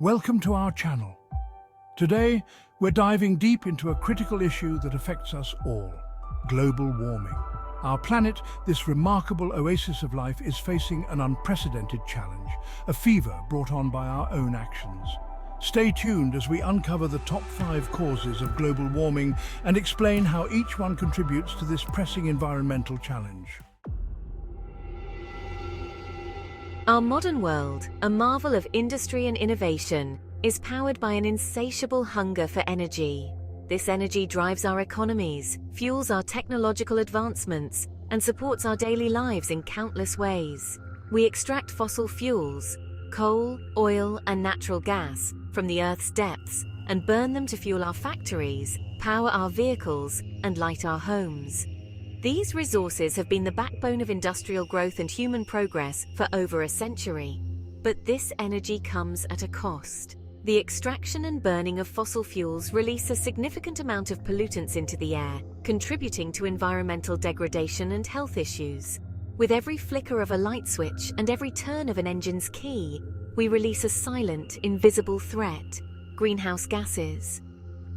Welcome to our channel. Today, we're diving deep into a critical issue that affects us all: global warming. Our planet, this remarkable oasis of life, is facing an unprecedented challenge, a fever brought on by our own actions. Stay tuned as we uncover the top 5 causes of global warming and explain how each one contributes to this pressing environmental challenge. Our modern world, a marvel of industry and innovation, is powered by an insatiable hunger for energy. This energy drives our economies, fuels our technological advancements, and supports our daily lives in countless ways. We extract fossil fuels, coal, oil, and natural gas, from the Earth's depths and burn them to fuel our factories, power our vehicles, and light our homes. These resources have been the backbone of industrial growth and human progress for over a century. But this energy comes at a cost. The extraction and burning of fossil fuels release a significant amount of pollutants into the air, contributing to environmental degradation and health issues. With every flicker of a light switch and every turn of an engine's key, we release a silent, invisible threat: greenhouse gases.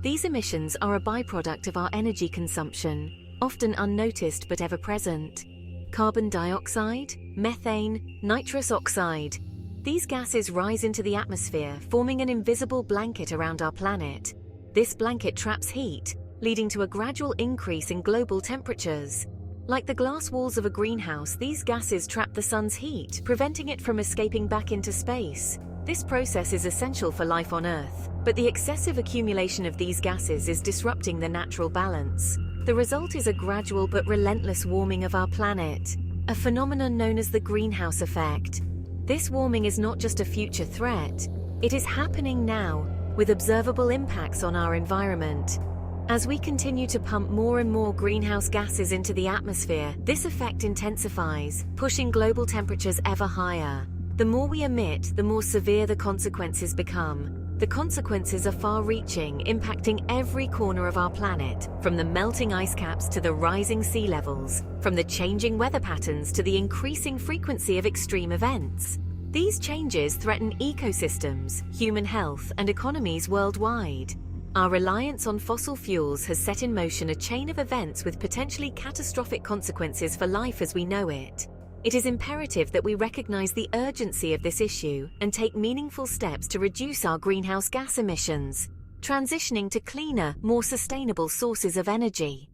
These emissions are a byproduct of our energy consumption, often unnoticed but ever-present. Carbon dioxide, methane, nitrous oxide. These gases rise into the atmosphere, forming an invisible blanket around our planet. This blanket traps heat, leading to a gradual increase in global temperatures. Like the glass walls of a greenhouse, these gases trap the sun's heat, preventing it from escaping back into space. This process is essential for life on Earth, but the excessive accumulation of these gases is disrupting the natural balance. The result is a gradual but relentless warming of our planet, a phenomenon known as the greenhouse effect. This warming is not just a future threat, it is happening now, with observable impacts on our environment. As we continue to pump more and more greenhouse gases into the atmosphere, this effect intensifies, pushing global temperatures ever higher. The more we emit, the more severe the consequences become. The consequences are far-reaching, impacting every corner of our planet, from the melting ice caps to the rising sea levels, from the changing weather patterns to the increasing frequency of extreme events. These changes threaten ecosystems, human health, and economies worldwide. Our reliance on fossil fuels has set in motion a chain of events with potentially catastrophic consequences for life as we know it. It is imperative that we recognize the urgency of this issue and take meaningful steps to reduce our greenhouse gas emissions, transitioning to cleaner, more sustainable sources of energy.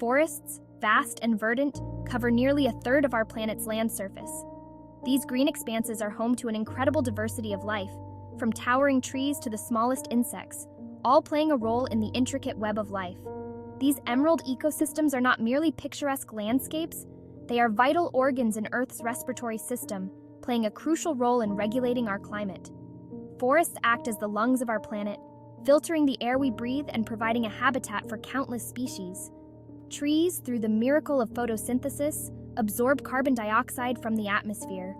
Forests, vast and verdant, cover nearly a third of our planet's land surface. These green expanses are home to an incredible diversity of life, from towering trees to the smallest insects, all playing a role in the intricate web of life. These emerald ecosystems are not merely picturesque landscapes, they are vital organs in Earth's respiratory system, playing a crucial role in regulating our climate. Forests act as the lungs of our planet, filtering the air we breathe and providing a habitat for countless species. Trees, through the miracle of photosynthesis, absorb carbon dioxide from the atmosphere,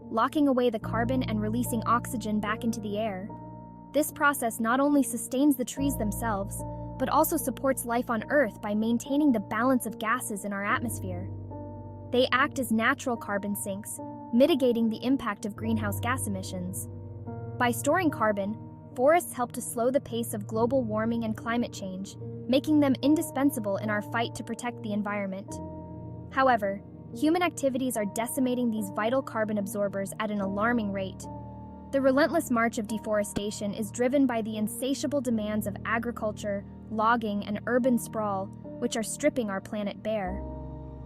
locking away the carbon and releasing oxygen back into the air. This process not only sustains the trees themselves, but also supports life on Earth by maintaining the balance of gases in our atmosphere. They act as natural carbon sinks, mitigating the impact of greenhouse gas emissions. By storing carbon, forests help to slow the pace of global warming and climate change, making them indispensable in our fight to protect the environment. However, human activities are decimating these vital carbon absorbers at an alarming rate. The relentless march of deforestation is driven by the insatiable demands of agriculture, logging, and urban sprawl, which are stripping our planet bare.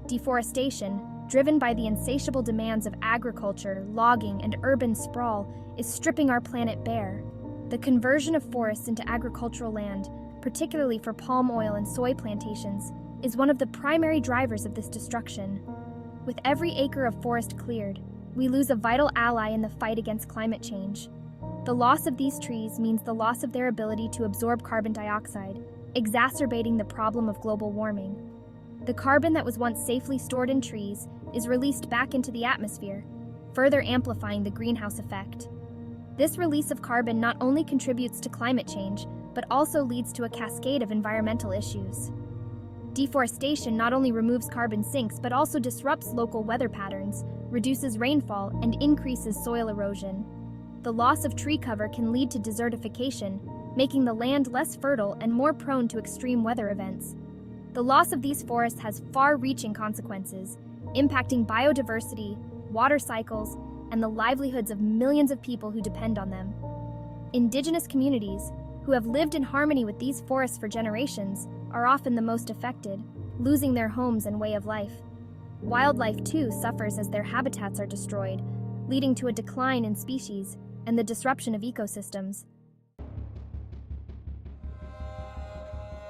Deforestation, driven by the insatiable demands of agriculture, logging, and urban sprawl, is stripping our planet bare. The conversion of forests into agricultural land, particularly for palm oil and soy plantations, is one of the primary drivers of this destruction. With every acre of forest cleared, we lose a vital ally in the fight against climate change. The loss of these trees means the loss of their ability to absorb carbon dioxide, exacerbating the problem of global warming. The carbon that was once safely stored in trees is released back into the atmosphere, further amplifying the greenhouse effect. This release of carbon not only contributes to climate change, but also leads to a cascade of environmental issues. Deforestation not only removes carbon sinks but also disrupts local weather patterns, reduces rainfall, and increases soil erosion. The loss of tree cover can lead to desertification, making the land less fertile and more prone to extreme weather events. The loss of these forests has far-reaching consequences, impacting biodiversity, water cycles, and the livelihoods of millions of people who depend on them. Indigenous communities, who have lived in harmony with these forests for generations, are often the most affected, losing their homes and way of life. Wildlife, too, suffers as their habitats are destroyed, leading to a decline in species and the disruption of ecosystems.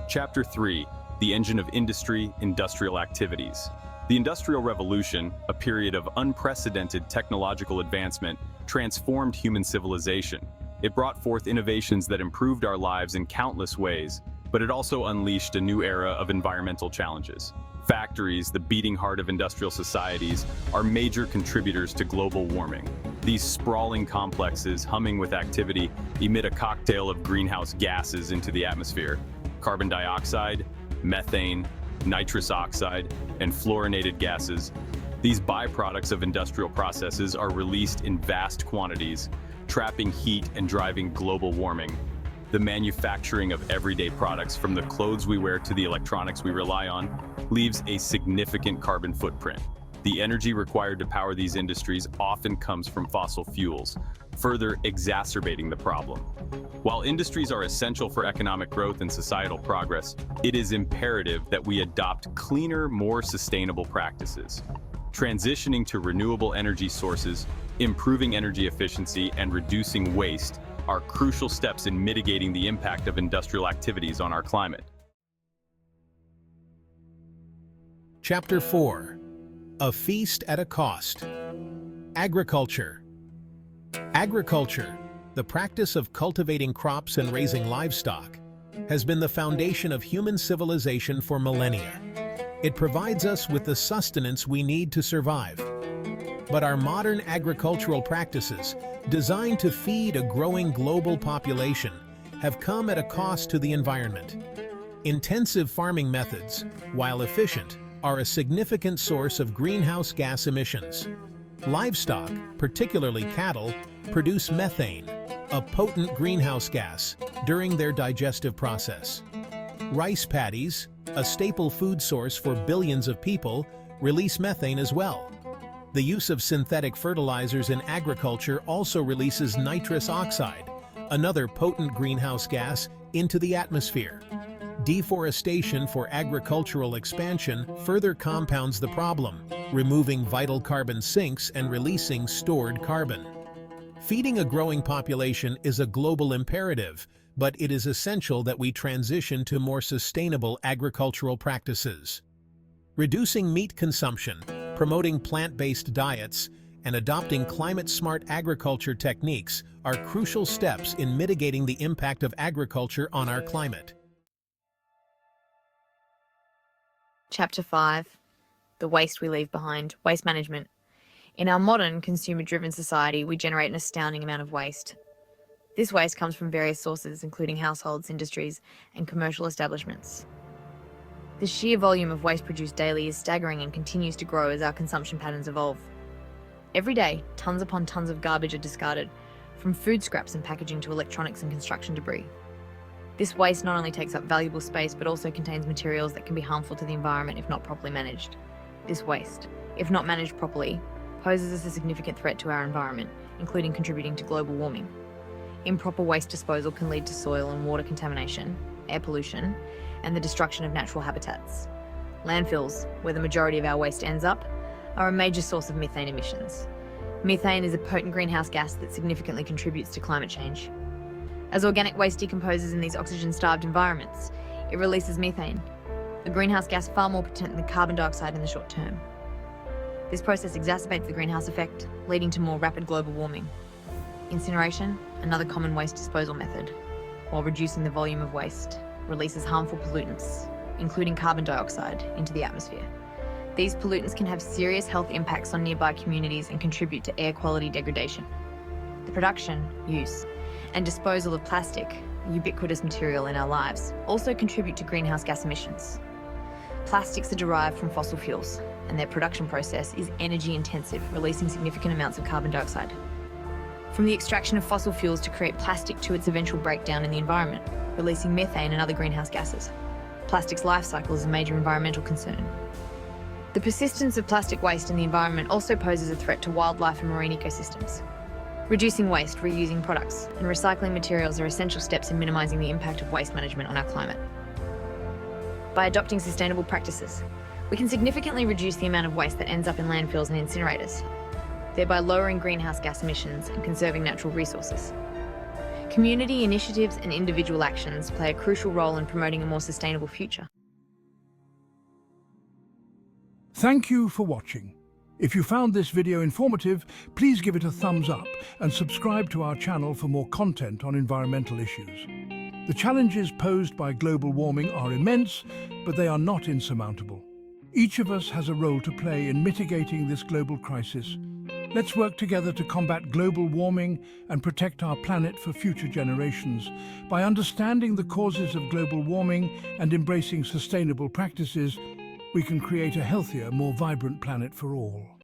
Chapter 3. The Engine of Industry, Industrial Activities. The Industrial Revolution, a period of unprecedented technological advancement, transformed human civilization. It brought forth innovations that improved our lives in countless ways, but it also unleashed a new era of environmental challenges. Factories, the beating heart of industrial societies, are major contributors to global warming. These sprawling complexes, humming with activity, emit a cocktail of greenhouse gases into the atmosphere. Carbon dioxide, methane, nitrous oxide, and fluorinated gases. These byproducts of industrial processes are released in vast quantities, trapping heat and driving global warming. The manufacturing of everyday products, from the clothes we wear to the electronics we rely on, leaves a significant carbon footprint. The energy required to power these industries often comes from fossil fuels, further exacerbating the problem. While industries are essential for economic growth and societal progress, it is imperative that we adopt cleaner, more sustainable practices. Transitioning to renewable energy sources, improving energy efficiency, and reducing waste are crucial steps in mitigating the impact of industrial activities on our climate. Chapter 4. A Feast at a Cost. Agriculture. Agriculture, the practice of cultivating crops and raising livestock, has been the foundation of human civilization for millennia. It provides us with the sustenance we need to survive. But our modern agricultural practices, designed to feed a growing global population, have come at a cost to the environment. Intensive farming methods, while efficient, are a significant source of greenhouse gas emissions. Livestock, particularly cattle, produce methane, a potent greenhouse gas, during their digestive process. Rice paddies, a staple food source for billions of people, release methane as well. The use of synthetic fertilizers in agriculture also releases nitrous oxide, another potent greenhouse gas, into the atmosphere. Deforestation for agricultural expansion further compounds the problem, removing vital carbon sinks and releasing stored carbon. Feeding a growing population is a global imperative, but it is essential that we transition to more sustainable agricultural practices. Reducing meat consumption, promoting plant-based diets, and adopting climate-smart agriculture techniques are crucial steps in mitigating the impact of agriculture on our climate. Chapter 5. The Waste We Leave Behind. Waste Management. In our modern, consumer-driven society, we generate an astounding amount of waste. This waste comes from various sources, including households, industries, and commercial establishments. The sheer volume of waste produced daily is staggering and continues to grow as our consumption patterns evolve. Every day, tons upon tons of garbage are discarded, from food scraps and packaging to electronics and construction debris. This waste not only takes up valuable space, but also contains materials that can be harmful to the environment if not properly managed. This waste, if not managed properly, poses us a significant threat to our environment, including contributing to global warming. Improper waste disposal can lead to soil and water contamination, air pollution, and the destruction of natural habitats. Landfills, where the majority of our waste ends up, are a major source of methane emissions. Methane is a potent greenhouse gas that significantly contributes to climate change. As organic waste decomposes in these oxygen-starved environments, it releases methane, a greenhouse gas far more potent than carbon dioxide in the short term. This process exacerbates the greenhouse effect, leading to more rapid global warming. Incineration, another common waste disposal method, while reducing the volume of waste, releases harmful pollutants, including carbon dioxide, into the atmosphere. These pollutants can have serious health impacts on nearby communities and contribute to air quality degradation. The production, use, and disposal of plastic, a ubiquitous material in our lives, also contribute to greenhouse gas emissions. Plastics are derived from fossil fuels, and their production process is energy intensive, releasing significant amounts of carbon dioxide. From the extraction of fossil fuels to create plastic to its eventual breakdown in the environment, releasing methane and other greenhouse gases. Plastic's life cycle is a major environmental concern. The persistence of plastic waste in the environment also poses a threat to wildlife and marine ecosystems. Reducing waste, reusing products, and recycling materials are essential steps in minimising the impact of waste management on our climate. By adopting sustainable practices, we can significantly reduce the amount of waste that ends up in landfills and incinerators, thereby lowering greenhouse gas emissions and conserving natural resources. Community initiatives and individual actions play a crucial role in promoting a more sustainable future. Thank you for watching. If you found this video informative, please give it a thumbs up and subscribe to our channel for more content on environmental issues. The challenges posed by global warming are immense, but they are not insurmountable. Each of us has a role to play in mitigating this global crisis. Let's work together to combat global warming and protect our planet for future generations. By understanding the causes of global warming and embracing sustainable practices, we can create a healthier, more vibrant planet for all.